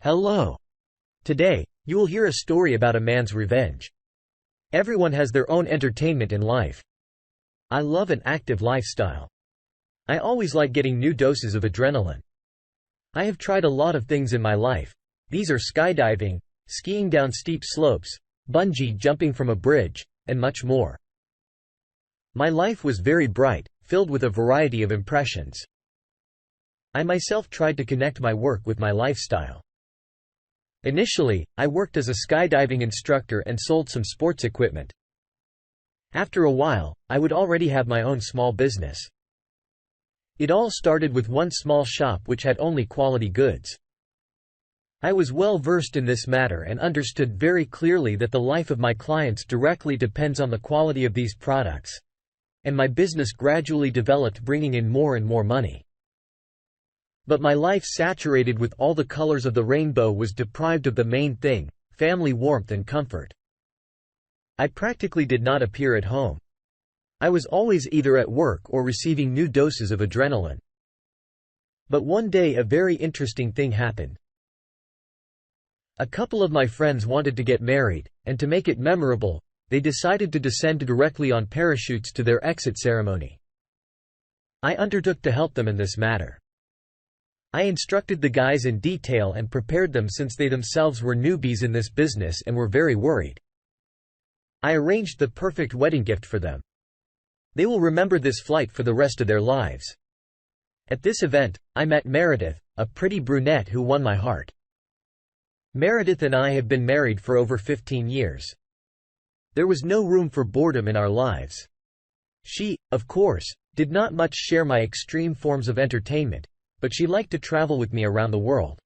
Hello. Today, you will hear a story about a man's revenge. Everyone has their own entertainment in life. I love an active lifestyle. I always like getting new doses of adrenaline. I have tried a lot of things in my life. These are skydiving, skiing down steep slopes, bungee jumping from a bridge, and much more. My life was very bright, filled with a variety of impressions. I myself tried to connect my work with my lifestyle. Initially, I worked as a skydiving instructor and sold some sports equipment. After a while, I would already have my own small business. It all started with one small shop which had only quality goods. I was well versed in this matter and understood very clearly that the life of my clients directly depends on the quality of these products. And my business gradually developed, bringing in more and more money. But my life, saturated with all the colors of the rainbow, was deprived of the main thing: family warmth and comfort. I practically did not appear at home. I was always either at work or receiving new doses of adrenaline. But one day a very interesting thing happened. A couple of my friends wanted to get married, and to make it memorable, they decided to descend directly on parachutes to their exit ceremony. I undertook to help them in this matter. I instructed the guys in detail and prepared them, since they themselves were newbies in this business and were very worried. I arranged the perfect wedding gift for them. They will remember this flight for the rest of their lives. At this event, I met Meredith, a pretty brunette who won my heart. Meredith and I have been married for over 15 years. There was no room for boredom in our lives. She, of course, did not much share my extreme forms of entertainment, but she liked to travel with me around the world.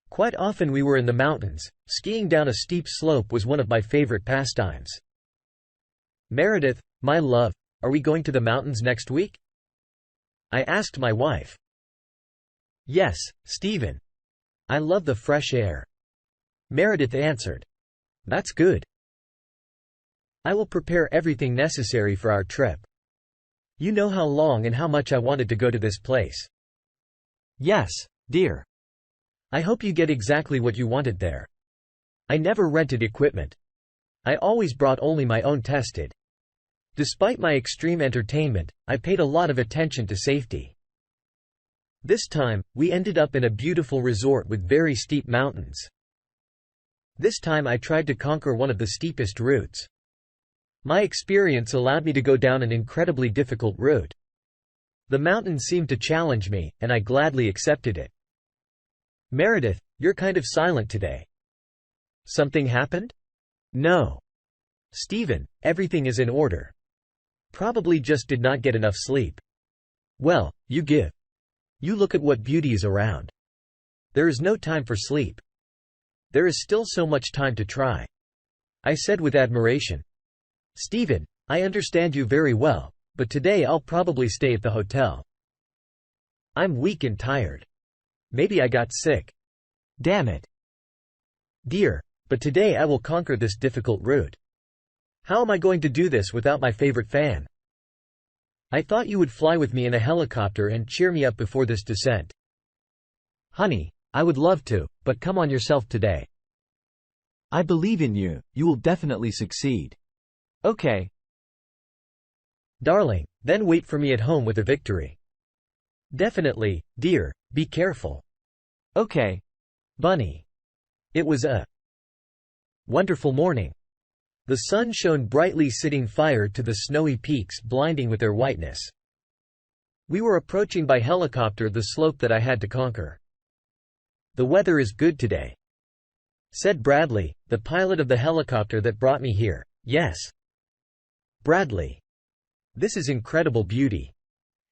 Quite often we were in the mountains. Skiing down a steep slope was one of my favorite pastimes. "Meredith, my love, are we going to the mountains next week?" I asked my wife. "Yes, Stephen. I love the fresh air," Meredith answered. "That's good. I will prepare everything necessary for our trip. You know how long and how much I wanted to go to this place." "Yes, dear. I hope you get exactly what you wanted there. I never rented equipment. I always brought only my own tested. Despite my extreme entertainment, I paid a lot of attention to safety. This time, we ended up in a beautiful resort with very steep mountains. This time I tried to conquer one of the steepest routes. My experience allowed me to go down an incredibly difficult route. The mountain seemed to challenge me, and I gladly accepted it." "Meredith, you're kind of silent today. Something happened?" "No. Stephen, everything is in order. Probably just did not get enough sleep." "Well, you give. You look at what beauty is around. There is no time for sleep. There is still so much time to try," I said with admiration. "Stephen, I understand you very well, but today I'll probably stay at the hotel. I'm weak and tired. Maybe I got sick. Damn it. Dear, but today I will conquer this difficult route. How am I going to do this without my favorite fan? I thought you would fly with me in a helicopter and cheer me up before this descent." "Honey, I would love to, but come on yourself today. I believe in you, you will definitely succeed." "Okay. Darling, then wait for me at home with a victory." "Definitely, dear, be careful." "Okay. Bunny." It was a wonderful morning. The sun shone brightly, setting fire to the snowy peaks, blinding with their whiteness. We were approaching by helicopter the slope that I had to conquer. "The weather is good today," said Bradley, the pilot of the helicopter that brought me here. "Yes, Bradley. This is incredible beauty.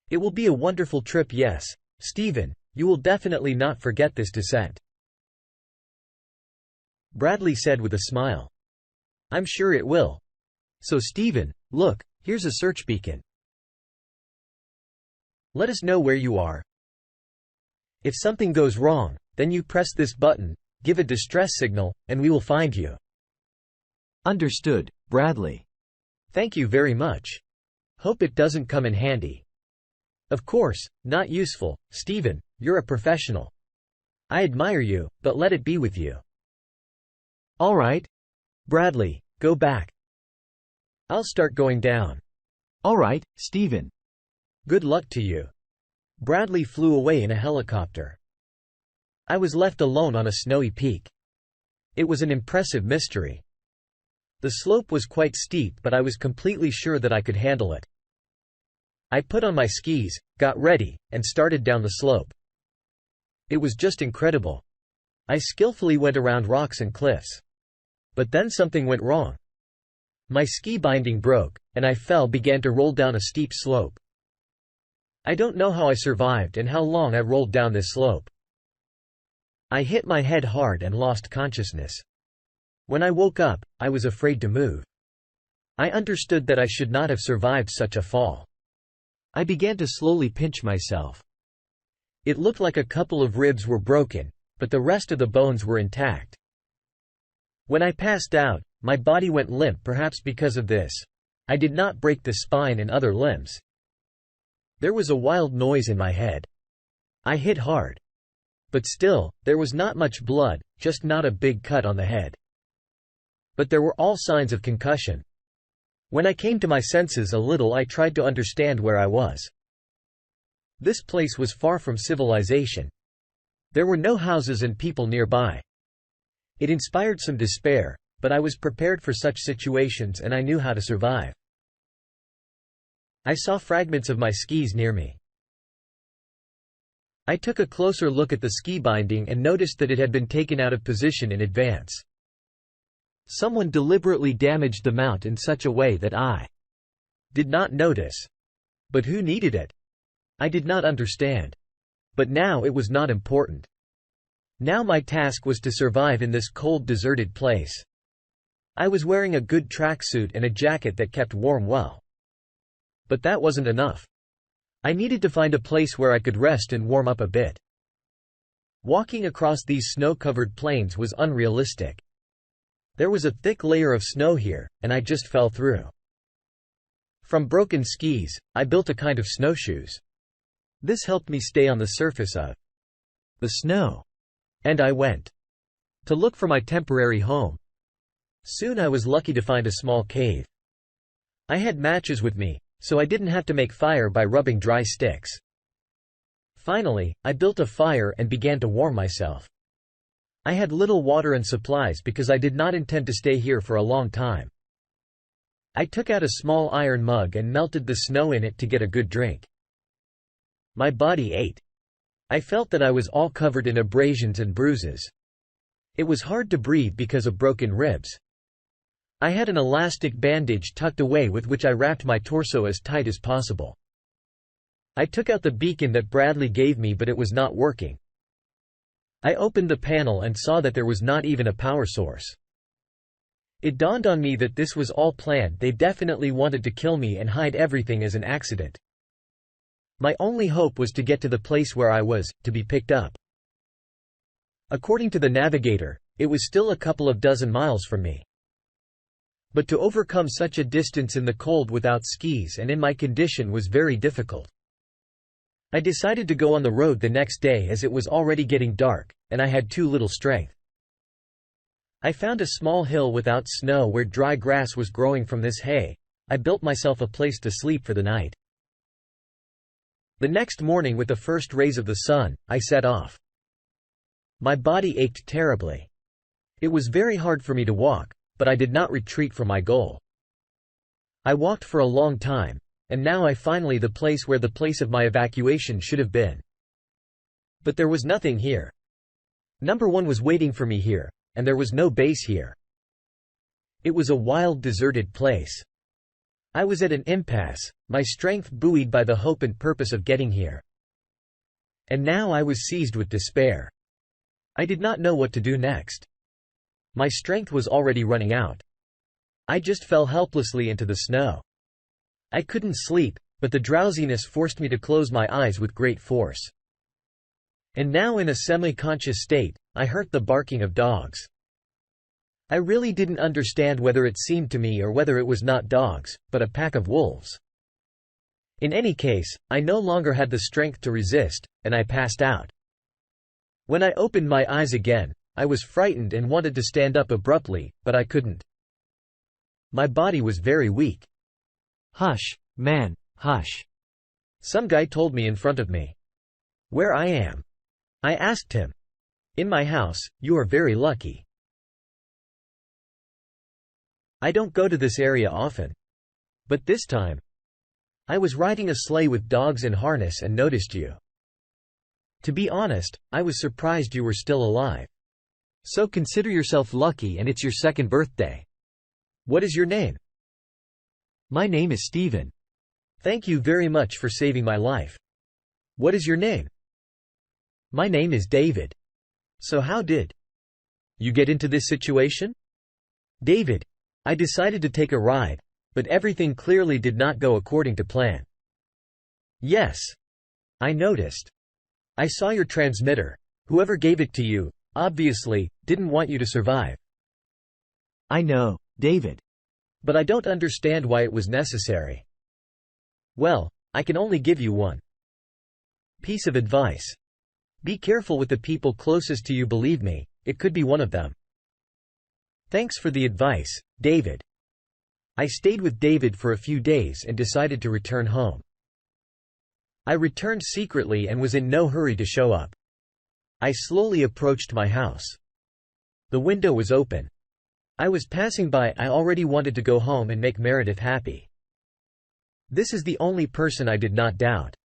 It will be a wonderful trip. Yes, Stephen, you will definitely not forget this descent," Bradley said with a smile. "I'm sure it will. So Stephen, look, here's a search beacon. Let us know where you are. If something goes wrong, then you press this button, give a distress signal, and we will find you." "Understood, Bradley. Thank you very much. Hope it doesn't come in handy." "Of course, not useful, Stephen, you're a professional. I admire you, but let it be with you. All right. Bradley, go back. I'll start going down. All right, Stephen. Good luck to you. Bradley flew away in a helicopter. I was left alone on a snowy peak. It was an impressive mystery. The slope was quite steep, but I was completely sure that I could handle it. I put on my skis, got ready, and started down the slope. It was just incredible. I skillfully went around rocks and cliffs. But then something went wrong. My ski binding broke, and I began to roll down a steep slope. I don't know how I survived and how long I rolled down this slope. I hit my head hard and lost consciousness. When I woke up, I was afraid to move. I understood that I should not have survived such a fall. I began to slowly pinch myself. It looked like a couple of ribs were broken, but the rest of the bones were intact. When I passed out, my body went limp, perhaps because of this. I did not break the spine and other limbs. There was a wild noise in my head. I hit hard. But still, there was not much blood, just not a big cut on the head. But there were all signs of concussion. When I came to my senses a little, I tried to understand where I was. This place was far from civilization. There were no houses and people nearby. It inspired some despair, but I was prepared for such situations and I knew how to survive. I saw fragments of my skis near me. I took a closer look at the ski binding and noticed that it had been taken out of position in advance. Someone deliberately damaged the mount in such a way that I did not notice. But who needed it? I did not understand. But now it was not important. Now my task was to survive in this cold, deserted place. I was wearing a good tracksuit and a jacket that kept warm well. But that wasn't enough. I needed to find a place where I could rest and warm up a bit. Walking across these snow-covered plains was unrealistic. There was a thick layer of snow here, and I just fell through. From broken skis, I built a kind of snowshoes. This helped me stay on the surface of the snow. And I went to look for my temporary home. Soon I was lucky to find a small cave. I had matches with me, so I didn't have to make fire by rubbing dry sticks. Finally, I built a fire and began to warm myself. I had little water and supplies because I did not intend to stay here for a long time. I took out a small iron mug and melted the snow in it to get a good drink. My body ached. I felt that I was all covered in abrasions and bruises. It was hard to breathe because of broken ribs. I had an elastic bandage tucked away with which I wrapped my torso as tight as possible. I took out the beacon that Bradley gave me, but it was not working. I opened the panel and saw that there was not even a power source. It dawned on me that this was all planned. They definitely wanted to kill me and hide everything as an accident. My only hope was to get to the place where I was, to be picked up. According to the navigator, it was still a couple of dozen miles from me. But to overcome such a distance in the cold without skis and in my condition was very difficult. I decided to go on the road the next day as it was already getting dark, and I had too little strength. I found a small hill without snow where dry grass was growing from this hay. I built myself a place to sleep for the night. The next morning, with the first rays of the sun, I set off. My body ached terribly. It was very hard for me to walk, but I did not retreat from my goal. I walked for a long time, and now I finally the place where the place of my evacuation should have been. But there was nothing here. Number 1 was waiting for me here, and there was no base here. It was a wild, deserted place. I was at an impasse, my strength buoyed by the hope and purpose of getting here. And now I was seized with despair. I did not know what to do next. My strength was already running out. I just fell helplessly into the snow. I couldn't sleep, but the drowsiness forced me to close my eyes with great force. And now, in a semi-conscious state, I heard the barking of dogs. I really didn't understand whether it seemed to me or whether it was not dogs, but a pack of wolves. In any case, I no longer had the strength to resist, and I passed out. When I opened my eyes again, I was frightened and wanted to stand up abruptly, but I couldn't. My body was very weak. Hush, man, hush. Some guy told me in front of me. Where I am? I asked him. In my house. You are very lucky. I don't go to this area often. But this time, I was riding a sleigh with dogs in harness and noticed you. To be honest, I was surprised you were still alive. So consider yourself lucky, and it's your second birthday. What is your name? My name is Stephen. Thank you very much for saving my life. What is your name? My name is David. So how did you get into this situation? David, I decided to take a ride, but everything clearly did not go according to plan. Yes. I noticed. I saw your transmitter. Whoever gave it to you, obviously, didn't want you to survive. I know, David. But I don't understand why it was necessary. Well, I can only give you one piece of advice. Be careful with the people closest to you, believe me, it could be one of them. Thanks for the advice, David. I stayed with David for a few days and decided to return home. I returned secretly and was in no hurry to show up. I slowly approached my house. The window was open. I was passing by. I already wanted to go home and make Meredith happy. This is the only person I did not doubt.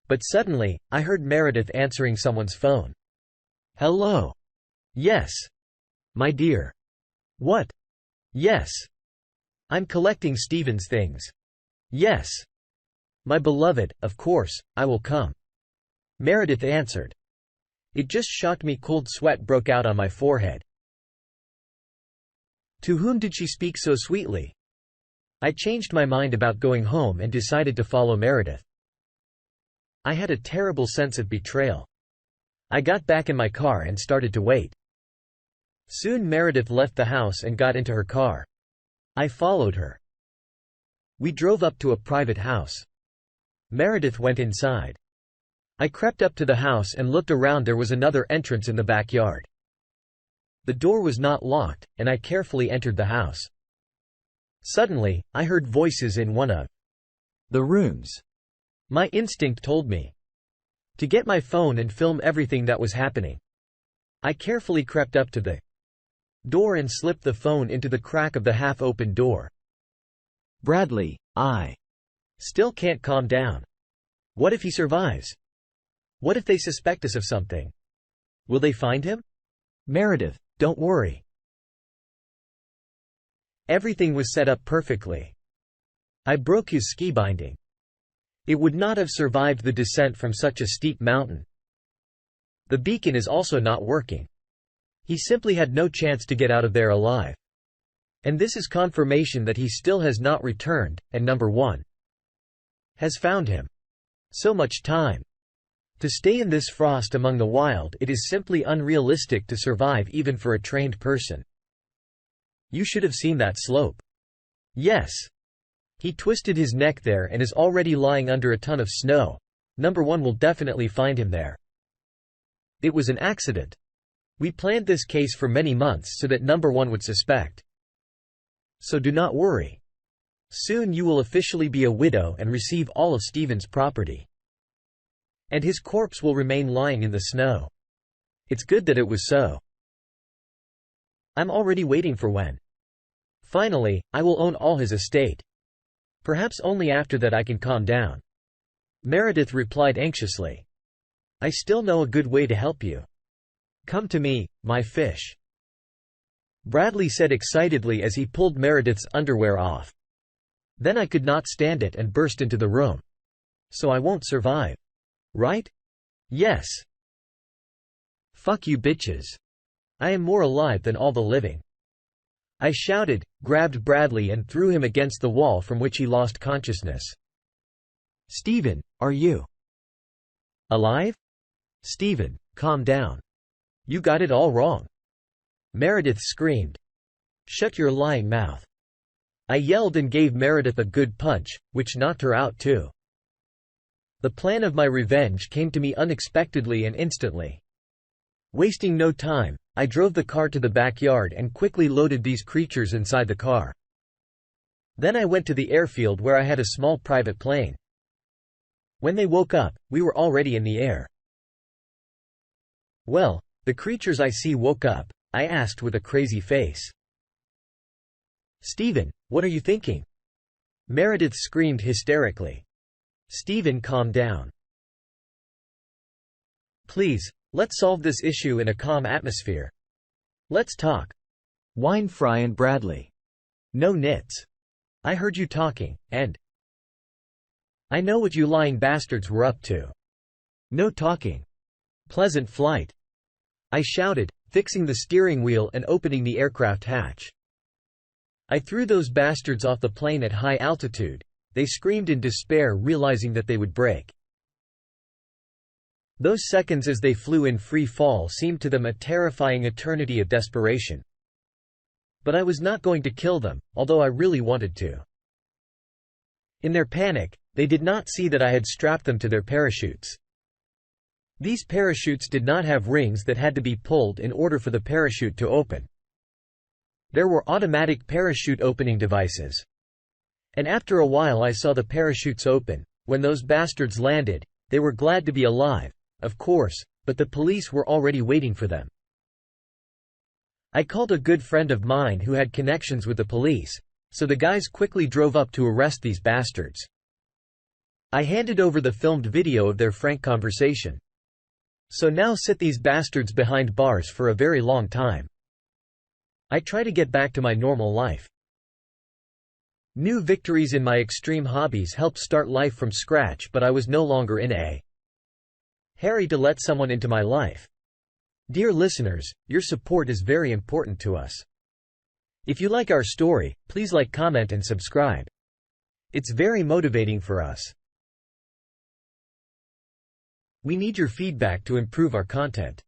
But suddenly, I heard Meredith answering someone's phone. Hello. Yes. My dear. What? Yes. I'm collecting Stephen's things. Yes. My beloved, of course, I will come. Meredith answered. It just shocked me. Cold sweat broke out on my forehead. To whom did she speak so sweetly? I changed my mind about going home and decided to follow Meredith. I had a terrible sense of betrayal. I got back in my car and started to wait. Soon Meredith left the house and got into her car. I followed her. We drove up to a private house. Meredith went inside. I crept up to the house and looked around. There was another entrance in the backyard. The door was not locked, and I carefully entered the house. Suddenly, I heard voices in one of the rooms. My instinct told me to get my phone and film everything that was happening. I carefully crept up to the door and slipped the phone into the crack of the half-opened door. Bradley, I still can't calm down. What if he survives? What if they suspect us of something? Will they find him? Meredith, don't worry. Everything was set up perfectly. I broke his ski binding. It would not have survived the descent from such a steep mountain. The beacon is also not working. He simply had no chance to get out of there alive. And this is confirmation that he still has not returned, and number one has found him. So much time to stay in this frost among the wild. It is simply unrealistic to survive even for a trained person. You should have seen that slope. Yes. He twisted his neck there and is already lying under a ton of snow. Number one will definitely find him there. It was an accident. We planned this case for many months so that number one would suspect. So do not worry. Soon you will officially be a widow and receive all of Stephen's property. And his corpse will remain lying in the snow. It's good that it was so. I'm already waiting for when. Finally, I will own all his estate. Perhaps only after that I can calm down. Meredith replied anxiously. I still know a good way to help you. Come to me, my fish. Bradley said excitedly as he pulled Meredith's underwear off. Then I could not stand it and burst into the room. So I won't survive. Right? Yes. Fuck you bitches. I am more alive than all the living. I shouted, grabbed Bradley and threw him against the wall from which he lost consciousness. Stephen, are you alive? Stephen, calm down. You got it all wrong. Meredith screamed. Shut your lying mouth. I yelled and gave Meredith a good punch, which knocked her out too. The plan of my revenge came to me unexpectedly and instantly. Wasting no time, I drove the car to the backyard and quickly loaded these creatures inside the car. Then I went to the airfield where I had a small private plane. When they woke up, we were already in the air. "Well, the creatures I see woke up?" I asked with a crazy face. "Stephen, what are you thinking?" Meredith screamed hysterically. Stephen calmed down. "Please, let's solve this issue in a calm atmosphere. Let's talk." whined Fry and Bradley. "No nits. I heard you talking, and I know what you lying bastards were up to. No talking. Pleasant flight," I shouted, fixing the steering wheel and opening the aircraft hatch. I threw those bastards off the plane at high altitude. They screamed in despair, realizing that they would break. Those seconds as they flew in free fall seemed to them a terrifying eternity of desperation. But I was not going to kill them, although I really wanted to. In their panic, they did not see that I had strapped them to their parachutes. These parachutes did not have rings that had to be pulled in order for the parachute to open. There were automatic parachute opening devices. And after a while I saw the parachutes open. When those bastards landed, they were glad to be alive, of course, but the police were already waiting for them. I called a good friend of mine who had connections with the police, so the guys quickly drove up to arrest these bastards. I handed over the filmed video of their frank conversation. So now sit these bastards behind bars for a very long time. I try to get back to my normal life. New victories in my extreme hobbies helped start life from scratch, but I was no longer in a hurry to let someone into my life. Dear listeners, your support is very important to us. If you like our story, please like, comment and subscribe. It's very motivating for us. We need your feedback to improve our content.